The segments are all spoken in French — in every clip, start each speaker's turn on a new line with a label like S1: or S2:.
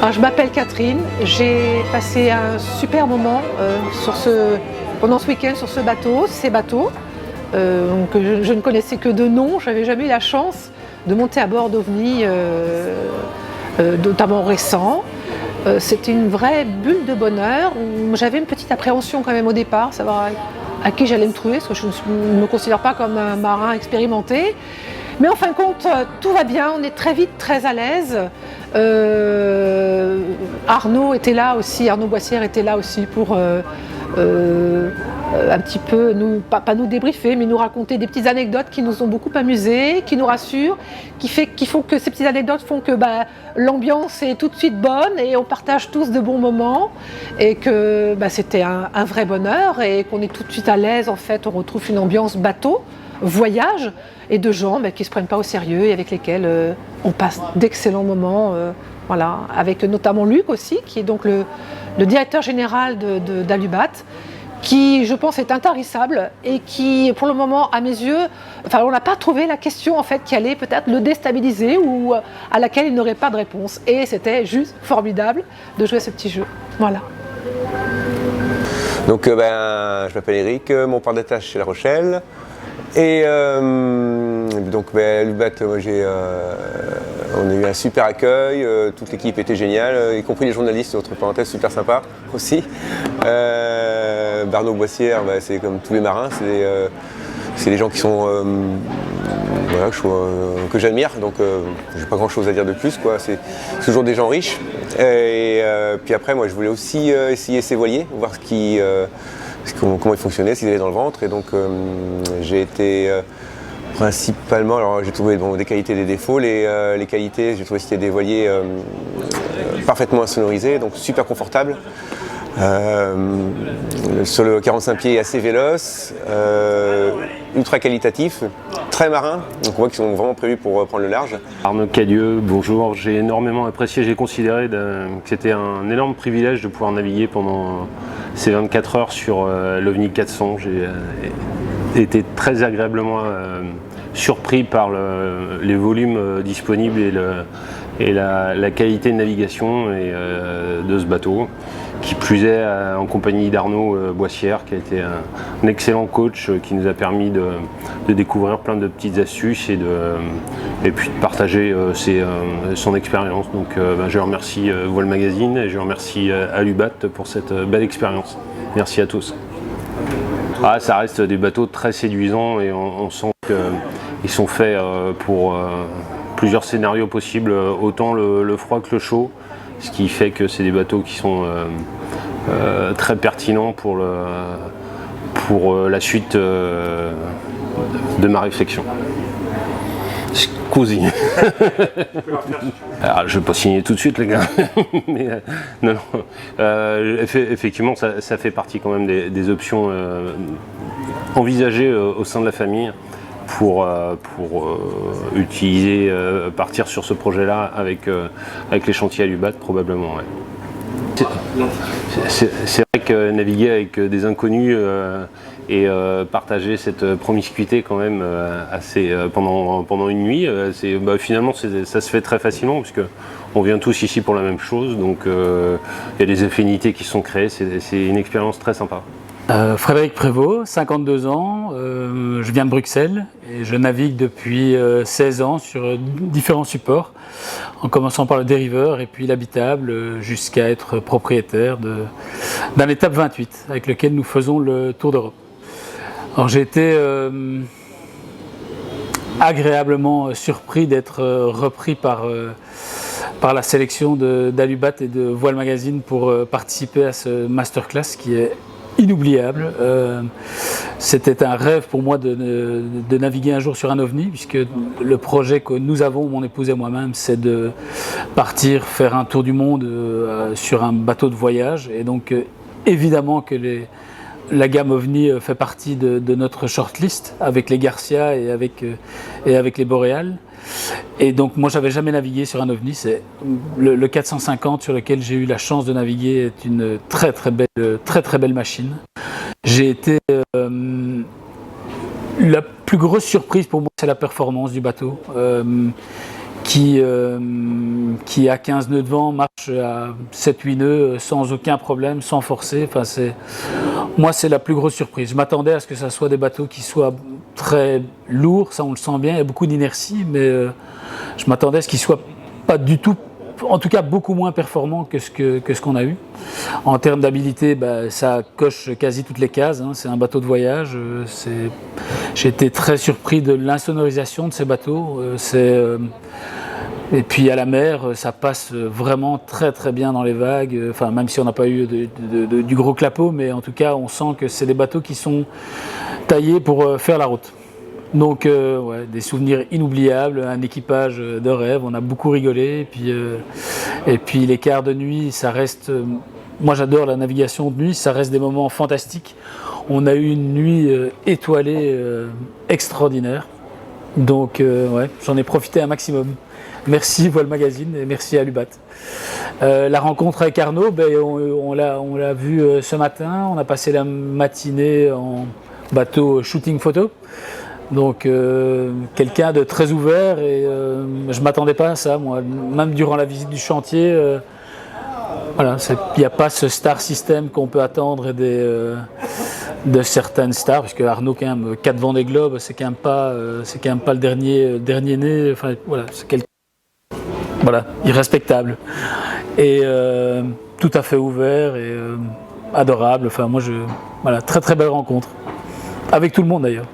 S1: Alors, je m'appelle Catherine, j'ai passé un super moment pendant ce week-end sur ces bateaux que je ne connaissais que de nom. Je n'avais jamais eu la chance de monter à bord d'OVNI, notamment récents. C'était une vraie bulle de bonheur. J'avais une petite appréhension quand même au départ, savoir à qui j'allais me trouver, parce que je ne me considère pas comme un marin expérimenté. Mais en fin de compte, tout va bien, on est très vite très à l'aise. Arnaud était là aussi, Arnaud Boissière était là aussi pour un petit peu, pas nous débriefer, mais nous raconter des petites anecdotes qui nous ont beaucoup amusés, qui nous rassurent, qui font que ces petites anecdotes font que l'ambiance est tout de suite bonne et on partage tous de bons moments et que c'était un vrai bonheur et qu'on est tout de suite à l'aise. En fait, on retrouve une ambiance bateau, voyage et de gens qui ne se prennent pas au sérieux et avec lesquels on passe d'excellents moments. Voilà, avec notamment Luc aussi, qui est donc le directeur général d'Alubat, qui, je pense, est intarissable et qui, pour le moment, à mes yeux, on n'a pas trouvé la question en fait qui allait peut-être le déstabiliser ou à laquelle il n'aurait pas de réponse. Et c'était juste formidable de jouer à ce petit jeu. Voilà.
S2: Donc, je m'appelle Eric, mon port d'attache chez La Rochelle. Et donc Alubat, on a eu un super accueil, toute l'équipe était géniale, y compris les journalistes, entre parenthèses, super sympa aussi. Arnaud Boissière, c'est comme tous les marins, c'est des gens qui sont que j'admire, donc j'ai pas grand chose à dire de plus, quoi. C'est toujours des gens riches. Et puis après, moi je voulais aussi essayer ces voiliers, voir comment ils fonctionnaient, s'ils allaient dans le ventre, et donc j'ai été principalement, alors j'ai trouvé des qualités et des défauts. Les qualités, j'ai trouvé que c'était des voiliers parfaitement insonorisés, donc super confortables. Sur le 45 pieds assez véloce, ultra qualitatif, très marin, donc on voit qu'ils sont vraiment prévus pour prendre le large.
S3: Arnaud Cadieux, bonjour, j'ai énormément apprécié, j'ai considéré que c'était un énorme privilège de pouvoir naviguer pendant ces 24 heures sur l'OVNI 400. J'ai été très agréablement surpris par les volumes disponibles et la qualité de navigation de ce bateau. Qui plus est en compagnie d'Arnaud Boissière, qui a été un excellent coach qui nous a permis de découvrir plein de petites astuces et puis de partager son expérience. Donc je remercie Voile Magazine et je remercie Alubat pour cette belle expérience. Merci à tous. Ça reste des bateaux très séduisants et on sent qu'ils sont faits pour plusieurs scénarios possibles, autant le froid que le chaud. Ce qui fait que c'est des bateaux qui sont très pertinents pour la suite de ma réflexion. Scusi. Alors, je ne vais pas signer tout de suite, les gars. Mais, non. Effectivement, ça fait partie quand même des options envisagées au sein de la famille pour partir sur ce projet-là avec les chantiers Alubat, probablement. Ouais. C'est vrai que naviguer avec des inconnus et partager cette promiscuité quand même pendant une nuit, finalement ça se fait très facilement puisque on vient tous ici pour la même chose, donc il y a des affinités qui sont créées, c'est une expérience très sympa.
S4: Frédéric Prévost, 52 ans, je viens de Bruxelles et je navigue depuis 16 ans sur différents supports, en commençant par le dériveur et puis l'habitable jusqu'à être propriétaire d'un étape 28 avec lequel nous faisons le tour d'Europe. Alors j'ai été agréablement surpris d'être repris par la sélection d'Alubat et de Voile Magazine pour participer à ce masterclass qui est inoubliable. C'était un rêve pour moi de naviguer un jour sur un OVNI, puisque le projet que nous avons, mon épouse et moi-même, c'est de partir faire un tour du monde sur un bateau de voyage. Et donc évidemment que la gamme OVNI fait partie de notre shortlist avec les Garcia et avec les Boréal. Et donc moi j'avais jamais navigué sur un OVNI, c'est le 450 sur lequel j'ai eu la chance de naviguer est une très belle machine. J'ai été la plus grosse surprise pour moi, c'est la performance du bateau. qui a 15 nœuds de vent, marche à 7-8 nœuds sans aucun problème, sans forcer. Enfin, moi, c'est la plus grosse surprise. Je m'attendais à ce que ça soit des bateaux qui soient très lourds, ça on le sent bien, il y a beaucoup d'inertie, mais je m'attendais à ce qu'ils soient pas du tout, en tout cas beaucoup moins performants que ce qu'on a eu. En termes d'habilité, ça coche quasi toutes les cases, hein. C'est un bateau de voyage. J'ai été très surpris de l'insonorisation de ces bateaux. Et puis à la mer, ça passe vraiment très très bien dans les vagues. Enfin, même si on n'a pas eu du gros clapot, mais en tout cas, on sent que c'est des bateaux qui sont taillés pour faire la route. Donc, des souvenirs inoubliables, un équipage de rêve. On a beaucoup rigolé. Et puis les quarts de nuit, ça reste. Moi, j'adore la navigation de nuit. Ça reste des moments fantastiques. On a eu une nuit étoilée extraordinaire. Donc, j'en ai profité un maximum. Merci Voile Magazine et merci Alubat. La rencontre avec Arnaud, on l'a vu ce matin. On a passé la matinée en bateau shooting photo. Donc quelqu'un de très ouvert et je ne m'attendais pas à ça, moi. Même durant la visite du chantier, il n'y a pas ce star system qu'on peut attendre de certaines stars, parce que Arnaud, quand même, 4 Vendée Globe, c'est quand même pas le dernier né. Enfin, voilà, c'est quelqu'un irrespectable et tout à fait ouvert et adorable. Enfin, très très belle rencontre avec tout le monde d'ailleurs.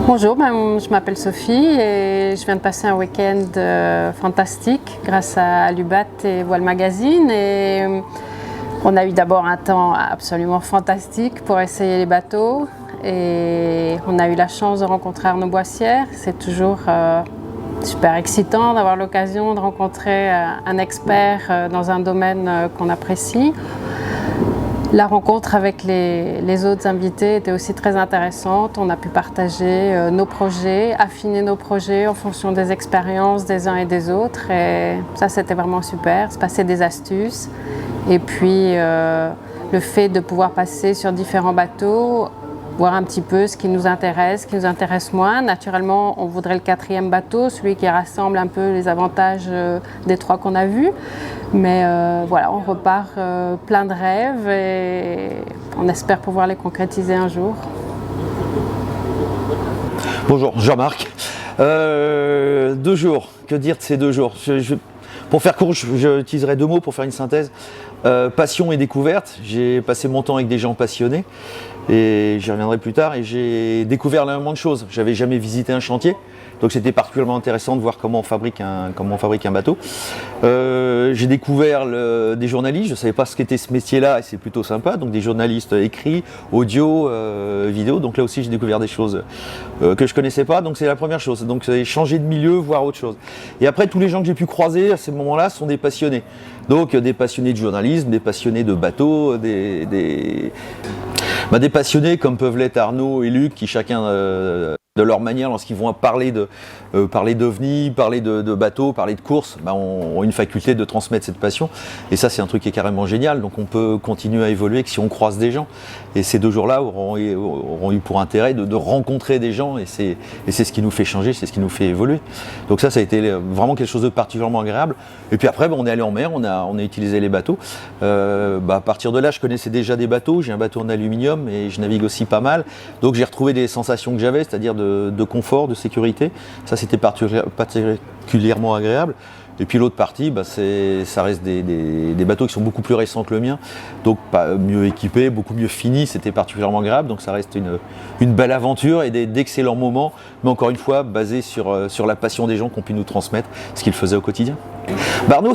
S5: Bonjour, je m'appelle Sophie et je viens de passer un week-end fantastique grâce à Alubat et Voile Magazine. Et on a eu d'abord un temps absolument fantastique pour essayer les bateaux et on a eu la chance de rencontrer Arnaud Boissière. C'est toujours super excitant d'avoir l'occasion de rencontrer un expert dans un domaine qu'on apprécie. La rencontre avec les autres invités était aussi très intéressante. On a pu partager nos projets, affiner nos projets en fonction des expériences des uns et des autres. Et ça, c'était vraiment super, se passer des astuces. Et puis, le fait de pouvoir passer sur différents bateaux, voir un petit peu ce qui nous intéresse moins. Naturellement, on voudrait le 4e bateau, celui qui rassemble un peu les avantages des 3 qu'on a vus. Mais on repart plein de rêves et on espère pouvoir les concrétiser un jour.
S6: Bonjour, Jean-Marc. 2 jours, que dire de ces 2 jours? Pour faire court, j'utiliserai 2 mots pour faire une synthèse. Passion et découverte. J'ai passé mon temps avec des gens passionnés et j'y reviendrai plus tard et j'ai découvert énormément de choses. J'avais jamais visité un chantier, donc c'était particulièrement intéressant de voir comment on fabrique un bateau. J'ai découvert des journalistes, je ne savais pas ce qu'était ce métier-là et c'est plutôt sympa, donc des journalistes écrits, audio, vidéo, donc là aussi j'ai découvert des choses que je ne connaissais pas, donc c'est la première chose, donc c'est changer de milieu, voir autre chose. Et après tous les gens que j'ai pu croiser à ces moments-là sont des passionnés, donc des passionnés de journalisme, des passionnés de bateaux, des passionnés comme peuvent l'être Arnaud et Luc qui chacun de leur manière, lorsqu'ils vont parler d'OVNI, parler de bateaux, parler de courses, ont une faculté de transmettre cette passion. Et ça, c'est un truc qui est carrément génial. Donc on peut continuer à évoluer que si on croise des gens. Et ces 2 jours-là auront eu pour intérêt de rencontrer des gens. Et c'est ce qui nous fait changer, c'est ce qui nous fait évoluer. Donc ça a été vraiment quelque chose de particulièrement agréable. Et puis après, on est allé en mer, on a utilisé les bateaux. À partir de là, je connaissais déjà des bateaux. J'ai un bateau en aluminium et je navigue aussi pas mal. Donc j'ai retrouvé des sensations que j'avais, c'est-à-dire de confort, de sécurité. Ça, c'était particulièrement agréable. Et puis l'autre partie, ça reste des bateaux qui sont beaucoup plus récents que le mien, donc pas mieux équipés, beaucoup mieux finis, c'était particulièrement agréable, donc ça reste une belle aventure et d'excellents moments, mais encore une fois, basé sur la passion des gens qu'on pu nous transmettre, ce qu'ils faisaient au quotidien. Arnaud,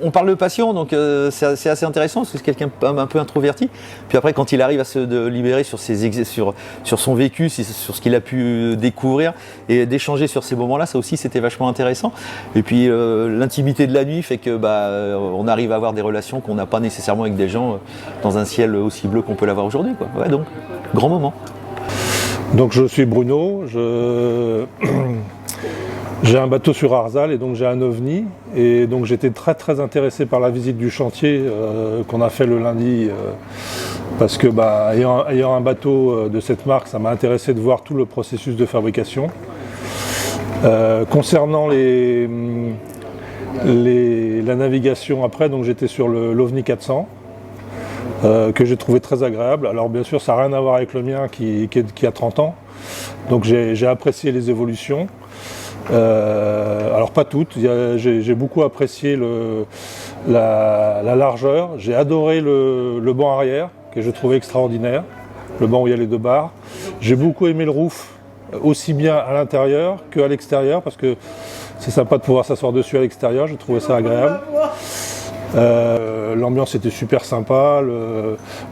S6: on parle de passion, donc c'est assez intéressant, parce que c'est quelqu'un un peu introverti, puis après quand il arrive à se libérer sur son vécu, sur ce qu'il a pu découvrir, et d'échanger sur ces moments-là, ça aussi c'était vachement intéressant, et puis l'intimité de la nuit fait que on arrive à avoir des relations qu'on n'a pas nécessairement avec des gens dans un ciel aussi bleu qu'on peut l'avoir aujourd'hui, quoi. Ouais, donc, grand moment.
S7: Donc je suis Bruno, j'ai un bateau sur Arzal et donc j'ai un OVNI et donc j'étais très très intéressé par la visite du chantier qu'on a fait le lundi parce que ayant un bateau de cette marque, ça m'a intéressé de voir tout le processus de fabrication. Concernant la navigation après, donc j'étais sur l'OVNI 400, que j'ai trouvé très agréable. Alors bien sûr, ça n'a rien à voir avec le mien qui a 30 ans, donc j'ai apprécié les évolutions. Alors pas toutes, j'ai beaucoup apprécié la largeur, j'ai adoré le banc arrière, que je trouvais extraordinaire, le banc où il y a les 2 barres. J'ai beaucoup aimé le roof, aussi bien à l'intérieur qu'à l'extérieur, parce que c'est sympa de pouvoir s'asseoir dessus à l'extérieur, j'ai trouvé ça agréable. L'ambiance était super sympa,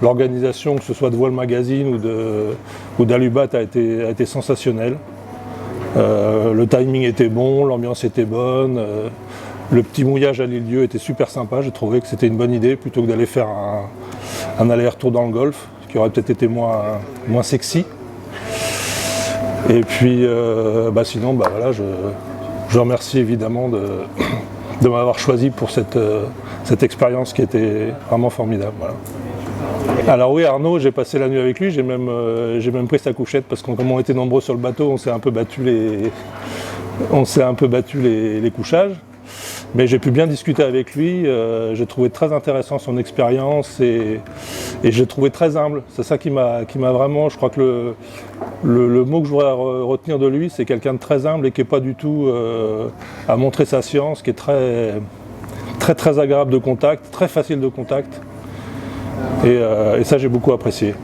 S7: l'organisation, que ce soit de Voile Magazine ou d'Alubat, a été sensationnelle. Le timing était bon, l'ambiance était bonne, le petit mouillage à l'île-Dieu était super sympa, j'ai trouvé que c'était une bonne idée plutôt que d'aller faire un aller-retour dans le golfe, ce qui aurait peut-être été moins sexy. Et puis sinon voilà, je remercie évidemment de m'avoir choisi pour cette expérience qui était vraiment formidable. Voilà. Alors oui, Arnaud, j'ai passé la nuit avec lui, j'ai même pris sa couchette parce que comme on était nombreux sur le bateau, on s'est un peu battu les couchages. Mais j'ai pu bien discuter avec lui, j'ai trouvé très intéressant son expérience et j'ai trouvé très humble. C'est ça qui m'a vraiment, je crois que le mot que je voudrais retenir de lui, c'est quelqu'un de très humble et qui n'est pas du tout à montrer sa science, qui est très, très, très agréable de contact, très facile de contact. Et ça, j'ai beaucoup apprécié.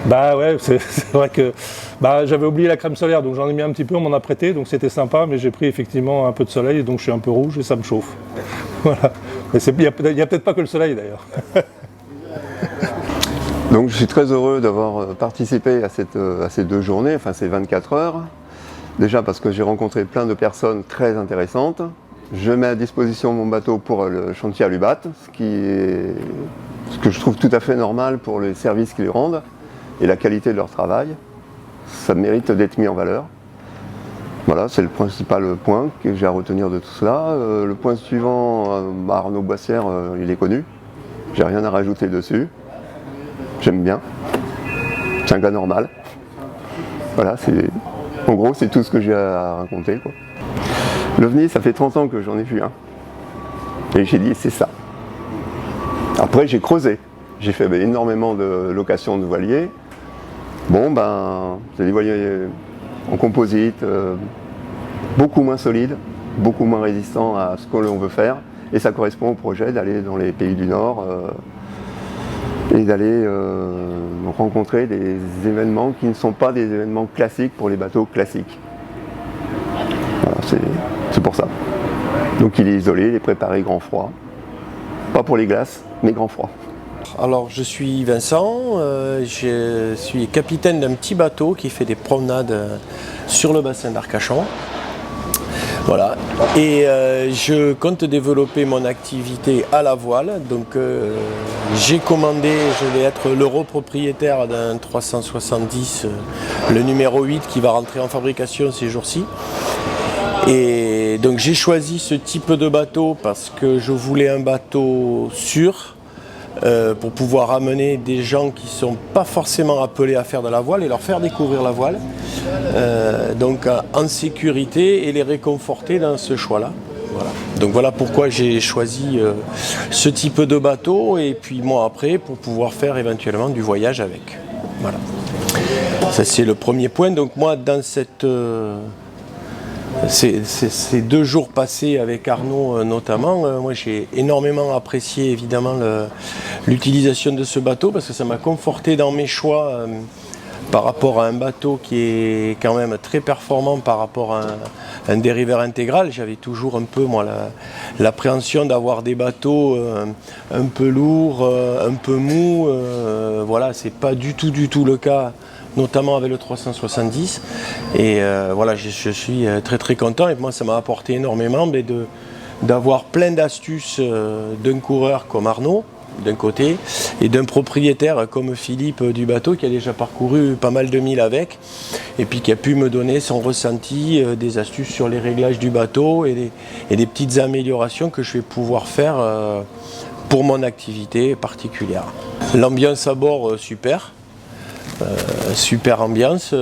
S7: Bah ouais, c'est vrai que j'avais oublié la crème solaire, donc j'en ai mis un petit peu, on m'en a prêté, donc c'était sympa, mais j'ai pris effectivement un peu de soleil, donc je suis un peu rouge et ça me chauffe. Voilà. Mais il n'y a peut-être pas que le soleil d'ailleurs.
S8: Donc je suis très heureux d'avoir participé à ces 2 journées, enfin ces 24 heures. Déjà parce que j'ai rencontré plein de personnes très intéressantes. Je mets à disposition mon bateau pour le chantier Alubat, ce que je trouve tout à fait normal pour les services qu'ils rendent et la qualité de leur travail. Ça mérite d'être mis en valeur. Voilà, c'est le principal point que j'ai à retenir de tout cela. Le point suivant, Arnaud Boissière, il est connu. J'ai rien à rajouter dessus. J'aime bien. C'est un gars normal. Voilà, en gros, c'est tout ce que j'ai à raconter, quoi. L'OVNI, ça fait 30 ans que j'en ai vu un. Et j'ai dit, c'est ça. Après, j'ai creusé. J'ai fait énormément de locations de voiliers. Bon, c'est des voiliers en composite, beaucoup moins solides, beaucoup moins résistants à ce que l'on veut faire. Et ça correspond au projet d'aller dans les pays du Nord et d'aller rencontrer des événements qui ne sont pas des événements classiques pour les bateaux classiques. Voilà, c'est pour ça. Donc il est isolé, il est préparé grand froid. Pas pour les glaces, mais grand froid.
S9: Alors je suis Vincent, je suis capitaine d'un petit bateau qui fait des promenades sur le bassin d'Arcachon. Voilà. Et je compte développer mon activité à la voile. Donc j'ai commandé, je vais être l'europropriétaire d'un 370, le numéro 8 qui va rentrer en fabrication ces jours-ci. Et donc j'ai choisi ce type de bateau parce que je voulais un bateau sûr pour pouvoir amener des gens qui ne sont pas forcément appelés à faire de la voile et leur faire découvrir la voile. Donc en sécurité et les réconforter dans ce choix-là. Voilà. Donc voilà pourquoi j'ai choisi ce type de bateau et puis moi après pour pouvoir faire éventuellement du voyage avec. Voilà. Ça c'est le premier point. Donc moi dans ces 2 jours passés avec Arnaud notamment, moi j'ai énormément apprécié évidemment l'utilisation de ce bateau parce que ça m'a conforté dans mes choix par rapport à un bateau qui est quand même très performant par rapport à un dériveur intégral. J'avais toujours un peu moi l'appréhension d'avoir des bateaux un peu lourds, un peu mous. Voilà, c'est pas du tout le cas, notamment avec le 370. Et voilà, je suis très très content et moi ça m'a apporté énormément d'avoir plein d'astuces d'un coureur comme Arnaud d'un côté et d'un propriétaire comme Philippe du bateau qui a déjà parcouru pas mal de milles avec et puis qui a pu me donner son ressenti, des astuces sur les réglages du bateau et des petites améliorations que je vais pouvoir faire pour mon activité particulière. L'ambiance à bord super. Super ambiance.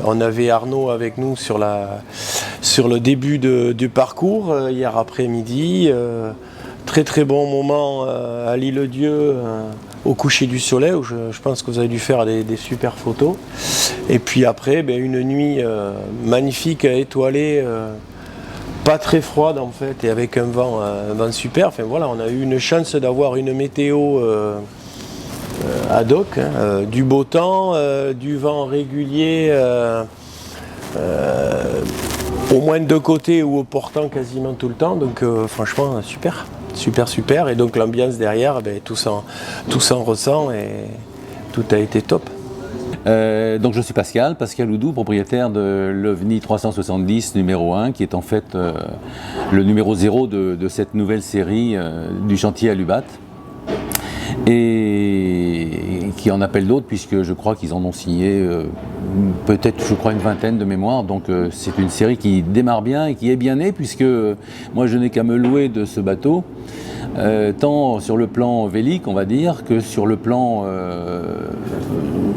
S9: On avait Arnaud avec nous sur le début du parcours hier après-midi. Très très bon moment à l'Île-Dieu au coucher du soleil où je pense que vous avez dû faire des super photos. Et puis après, une nuit magnifique, étoilée, pas très froide en fait et avec un vent super. Enfin voilà, on a eu une chance d'avoir une météo ad hoc, du beau temps, du vent régulier, au moins de côté ou au portant quasiment tout le temps. Donc franchement super. Super. Et donc l'ambiance derrière, tout s'en ressent et tout a été top.
S10: Donc je suis Pascal Oudou, propriétaire de l'OVNI 370 numéro 1, qui est en fait le numéro 0 de cette nouvelle série du chantier Alubat. Et qui en appelle d'autres, puisque je crois qu'ils en ont signé peut-être, une vingtaine de mémoire. Donc c'est une série qui démarre bien et qui est bien née, puisque moi je n'ai qu'à me louer de ce bateau, tant sur le plan vélique, on va dire, que sur le plan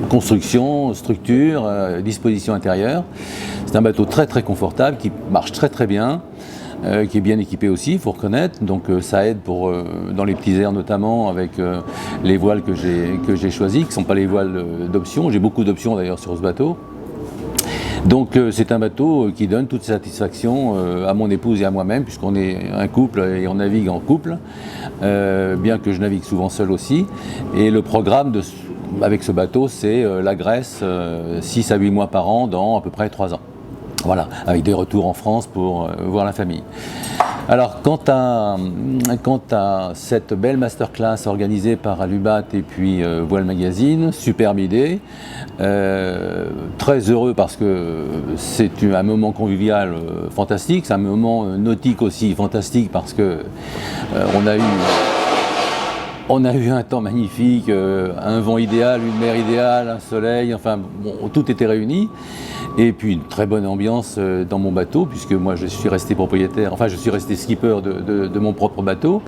S10: construction, structure, disposition intérieure. C'est un bateau très très confortable, qui marche très très bien. Qui est bien équipé aussi, il faut reconnaître, donc ça aide dans les petits airs notamment avec les voiles que j'ai choisies, qui ne sont pas les voiles d'option. J'ai beaucoup d'options d'ailleurs sur ce bateau. Donc c'est un bateau qui donne toute satisfaction à mon épouse et à moi-même, puisqu'on est un couple et on navigue en couple, bien que je navigue souvent seul aussi. Et le programme avec ce bateau, c'est la Grèce 6 à 8 mois par an dans à peu près 3 ans. Voilà, avec des retours en France pour voir la famille. Alors, quant à cette belle masterclass organisée par Alubat et puis Voile Magazine, superbe idée. Très heureux parce que c'est un moment convivial fantastique, c'est un moment nautique aussi fantastique parce que on a eu un temps magnifique, un vent idéal, une mer idéale, un soleil, enfin bon, tout était réuni. Et puis une très bonne ambiance dans mon bateau, puisque moi je suis resté propriétaire, enfin je suis resté skipper de mon propre bateau.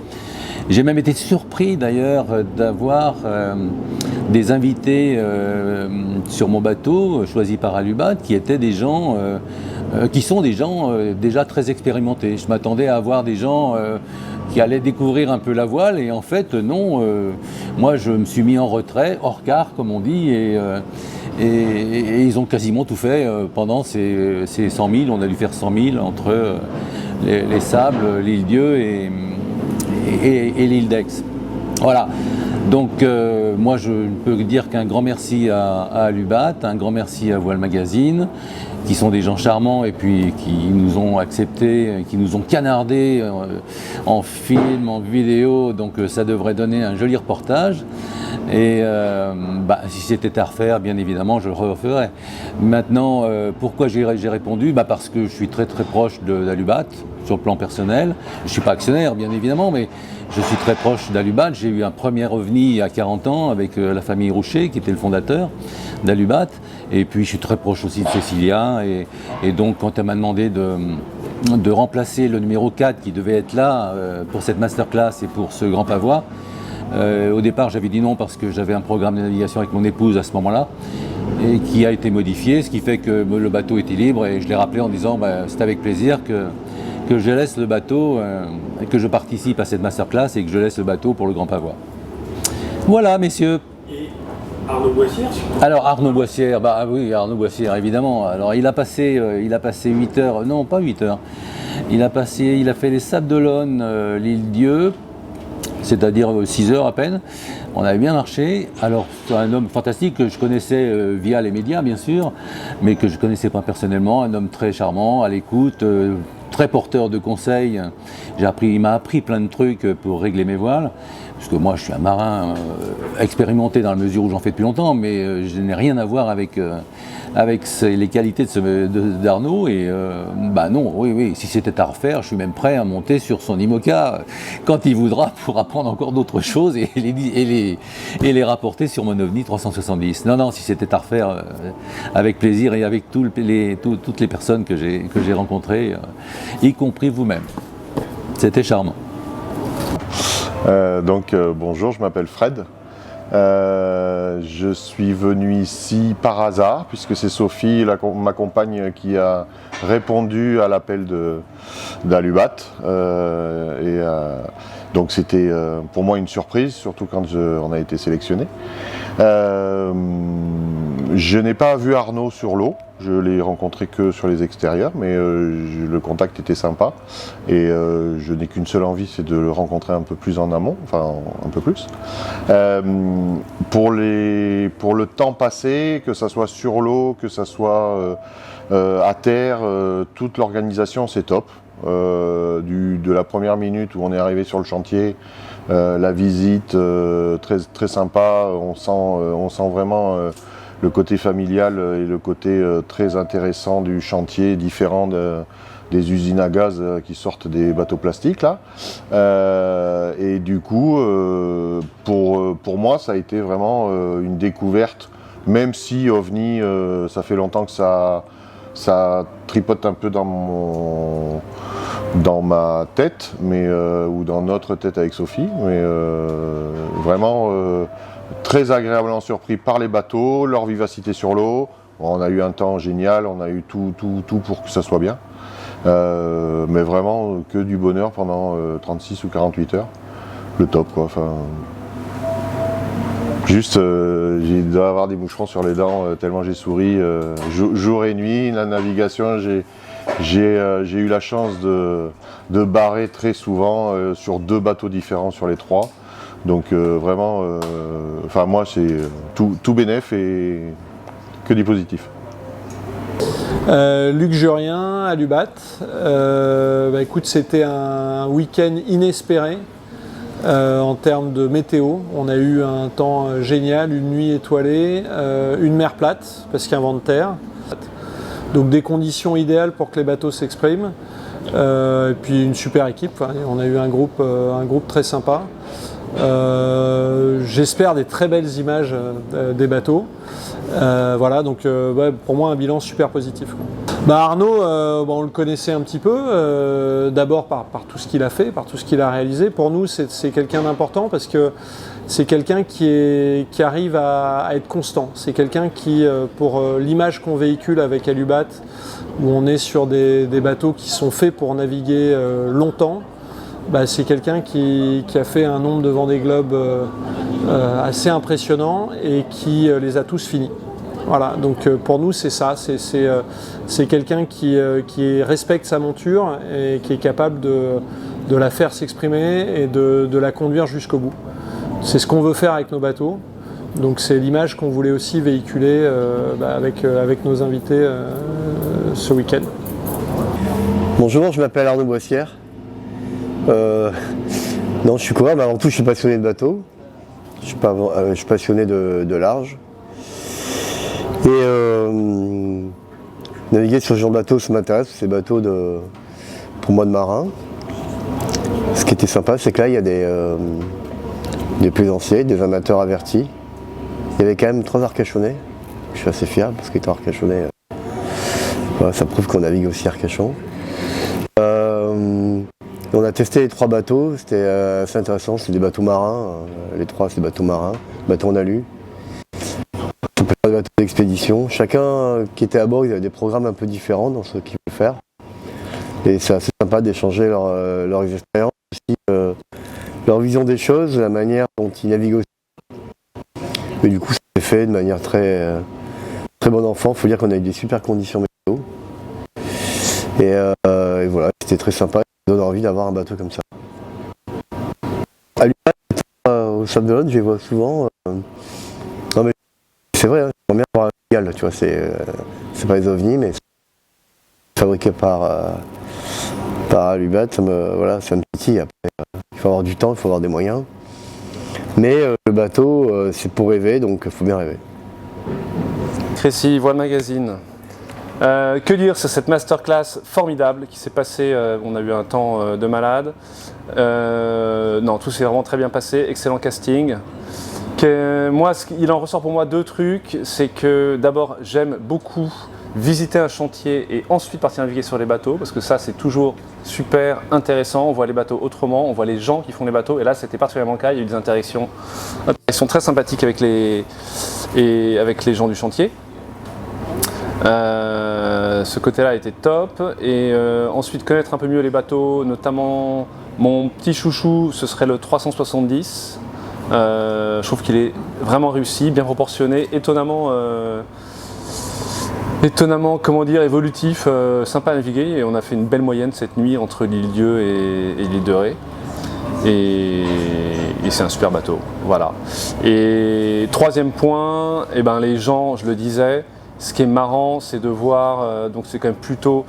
S10: J'ai même été surpris d'ailleurs d'avoir des invités sur mon bateau, choisis par Alubat, qui étaient des gens, qui sont des gens déjà très expérimentés. Je m'attendais à avoir des gens qui allaient découvrir un peu la voile, et en fait non, moi je me suis mis en retrait, hors quart comme on dit, et ils ont quasiment tout fait pendant ces 100 000, on a dû faire 100 000 entre les Sables, l'Île-Dieu et l'île d'Aix. Voilà, donc moi je ne peux dire qu'un grand merci à Alubat, un grand merci à Voile Magazine, qui sont des gens charmants et puis qui nous ont acceptés, qui nous ont canardés en film, en vidéo, donc ça devrait donner un joli reportage. Et si c'était à refaire, bien évidemment, je le referais. Maintenant, pourquoi j'ai répondu ? Parce que je suis très très proche d'Alubat, sur le plan personnel. Je ne suis pas actionnaire, bien évidemment, mais je suis très proche d'Alubat. J'ai eu un premier OVNI il y a 40 ans avec la famille Roucher, qui était le fondateur d'Alubat. Et puis je suis très proche aussi de Cécilia. Et donc, quand elle m'a demandé de remplacer le numéro 4 qui devait être là pour cette masterclass et pour ce grand pavois, au départ j'avais dit non parce que j'avais un programme de navigation avec mon épouse à ce moment-là et qui a été modifié, ce qui fait que le bateau était libre, et je l'ai rappelé en disant c'est avec plaisir que je laisse le bateau, que je participe à cette masterclass et que je laisse le bateau pour le grand pavois. Voilà messieurs.
S3: Et Arnaud Boissière.
S10: Alors Arnaud Boissière, oui, Arnaud Boissière évidemment. Alors il a passé 8 heures, non pas 8 heures, il a fait les Sables d'Olonne, l'Île-Dieu, c'est-à-dire 6 heures à peine. On avait bien marché. Alors c'est un homme fantastique que je connaissais via les médias bien sûr, mais que je ne connaissais pas personnellement, un homme très charmant, à l'écoute, très porteur de conseils. Il m'a appris plein de trucs pour régler mes voiles, parce que moi je suis un marin expérimenté dans la mesure où j'en fais depuis longtemps, mais je n'ai rien à voir avec les qualités d'Arnaud. Et non, oui, si c'était à refaire, je suis même prêt à monter sur son IMOCA quand il voudra pour apprendre encore d'autres choses et les rapporter sur mon OVNI 370. Non, si c'était à refaire, avec plaisir et avec toutes les personnes que j'ai rencontrées, y compris vous-même. C'était charmant.
S11: Bonjour, je m'appelle Fred Je suis venu ici par hasard, puisque c'est Sophie, ma compagne, qui a répondu à l'appel d'Alubat. Donc c'était pour moi une surprise, surtout quand on a été sélectionné. Je n'ai pas vu Arnaud sur l'eau, je l'ai rencontré que sur les extérieurs, mais le contact était sympa. Et je n'ai qu'une seule envie, c'est de le rencontrer un peu plus en amont, enfin un peu plus. Pour le temps passé, que ça soit sur l'eau, que ça soit à terre, toute l'organisation c'est top. De la première minute où on est arrivé sur le chantier, la visite très, très sympa, on sent vraiment le côté familial et le côté très intéressant du chantier, différent des usines à gaz qui sortent des bateaux plastiques là. Et du coup, pour moi, ça a été vraiment une découverte, même si OVNI, ça fait longtemps que ça tripote un peu dans ma tête, ou dans notre tête avec Sophie, mais vraiment très agréablement surpris par les bateaux, leur vivacité sur l'eau. On a eu un temps génial, on a eu tout pour que ça soit bien. Mais vraiment que du bonheur pendant 36 ou 48 heures. Le top quoi. Enfin, juste, j'ai dû avoir des moucherons sur les dents tellement j'ai souri jour et nuit. La navigation, j'ai eu la chance de barrer très souvent sur 2 bateaux différents sur les 3. Donc vraiment, enfin moi c'est tout bénef et que du positif.
S12: Luc Jurien, Alubat. Écoute, c'était un week-end inespéré en termes de météo. On a eu un temps génial, une nuit étoilée, une mer plate parce qu'il y a un vent de terre. Donc des conditions idéales pour que les bateaux s'expriment. Et puis une super équipe. On a eu un groupe très sympa. J'espère des très belles images des bateaux. Voilà, donc pour moi un bilan super positif. Arnaud, on le connaissait un petit peu, d'abord par tout ce qu'il a fait, par tout ce qu'il a réalisé. Pour nous, c'est quelqu'un d'important parce que c'est quelqu'un qui arrive à être constant. C'est quelqu'un qui, pour l'image qu'on véhicule avec Alubat, où on est sur des bateaux qui sont faits pour naviguer longtemps, c'est quelqu'un qui a fait un nombre de Vendée Globe assez impressionnant et qui les a tous finis. Voilà, donc pour nous c'est ça, c'est quelqu'un qui respecte sa monture et qui est capable de la faire s'exprimer et de la conduire jusqu'au bout. C'est ce qu'on veut faire avec nos bateaux, donc c'est l'image qu'on voulait aussi véhiculer avec nos invités ce week-end.
S13: Bonjour, je m'appelle Arnaud Boissière. Non, je suis coureur, mais avant tout je suis passionné de bateau. Je suis passionné de large. Et naviguer sur ce genre de bateau, ça m'intéresse, c'est des bateaux pour moi de marin. Ce qui était sympa, c'est que là il y a des plaisanciers, des amateurs avertis. Il y avait quand même 3 arcachonnais. Je suis assez fier parce qu'étant arcachonnais, ça prouve qu'on navigue aussi Arcachon. On a testé les 3 bateaux, c'était assez intéressant, c'est des bateaux marins, les 3 c'est des bateaux marins, bateaux en alu. On peut faire des bateaux d'expédition. Chacun qui était à bord, ils avaient des programmes un peu différents dans ce qu'ils veulent faire. Et c'est assez sympa d'échanger leurs expériences, aussi, leur vision des choses, la manière dont ils naviguent aussi. Et du coup, ça s'est fait de manière très, très bon enfant. Il faut dire qu'on a eu des super conditions météo. Et voilà, c'était très sympa. Ça donne envie d'avoir un bateau comme ça. À Lubat, au Sable d'Olonne, je les vois souvent. Non mais c'est vrai, j'aimerais bien avoir un égal, tu vois, c'est pas les ovnis, mais c'est fabriqué par Alubat, ça me titille. Après, il faut avoir du temps, il faut avoir des moyens. Mais le bateau, c'est pour rêver, donc il faut bien rêver.
S14: Crécy, Voile Magazine. Que dire sur cette masterclass formidable qui s'est passée, on a eu un temps de malade. Non, tout s'est vraiment très bien passé, excellent casting. Il en ressort pour moi 2 trucs, c'est que d'abord j'aime beaucoup visiter un chantier et ensuite partir naviguer sur les bateaux, parce que ça c'est toujours super intéressant, on voit les bateaux autrement, on voit les gens qui font les bateaux, et là c'était particulièrement le cas, il y a eu des interactions très sympathiques avec les gens du chantier. Ce côté-là était top, et ensuite connaître un peu mieux les bateaux, notamment mon petit chouchou, ce serait le 370. Je trouve qu'il est vraiment réussi, bien proportionné, étonnamment, comment dire, évolutif, sympa à naviguer, et on a fait une belle moyenne cette nuit entre l'île Dieu et l'île de Ré. Et c'est un super bateau, voilà. Et troisième point, eh ben, les gens, je le disais, ce qui est marrant, c'est de voir, donc c'est quand même plutôt,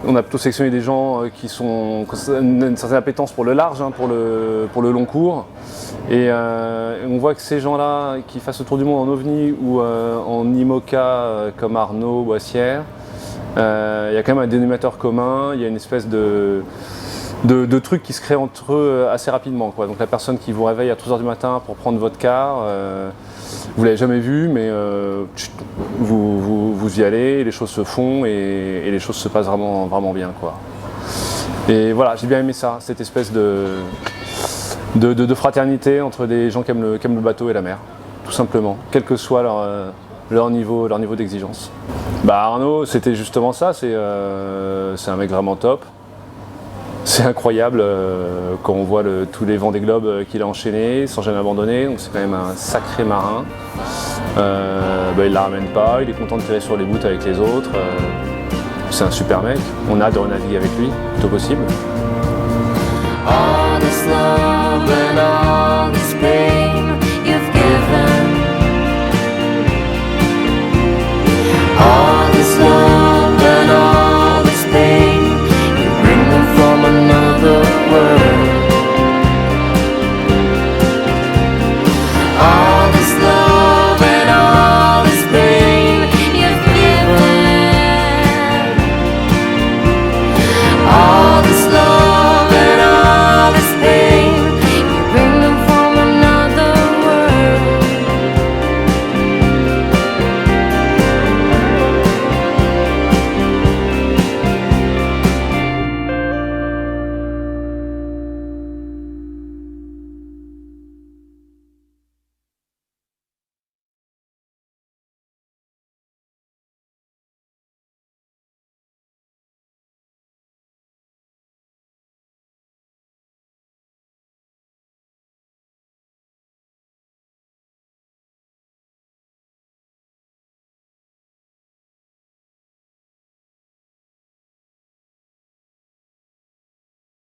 S14: on a plutôt sélectionné des gens qui ont une certaine appétence pour le large, hein, pour le long cours. Et on voit que ces gens-là, qui fassent le tour du monde en OVNI ou en IMOCA comme Arnaud, Boissière, il y a quand même un dénominateur commun, il y a une espèce de trucs qui se créent entre eux assez rapidement, quoi. Donc la personne qui vous réveille à 3 h du matin pour prendre votre car, vous l'avez jamais vu, mais vous y allez, les choses se font et les choses se passent vraiment, vraiment bien, quoi. Et voilà, j'ai bien aimé ça, cette espèce de fraternité entre des gens qui aiment le bateau et la mer, tout simplement, quel que soit leur niveau d'exigence. Bah Arnaud, c'était justement ça, c'est un mec vraiment top. C'est incroyable quand on voit tous les Vendée Globe qu'il a enchaînés sans jamais abandonner, donc c'est quand même un sacré marin. Il la ramène pas, il est content de tirer sur les bouts avec les autres. C'est un super mec, on a hâte de renaviguer avec lui, plutôt possible.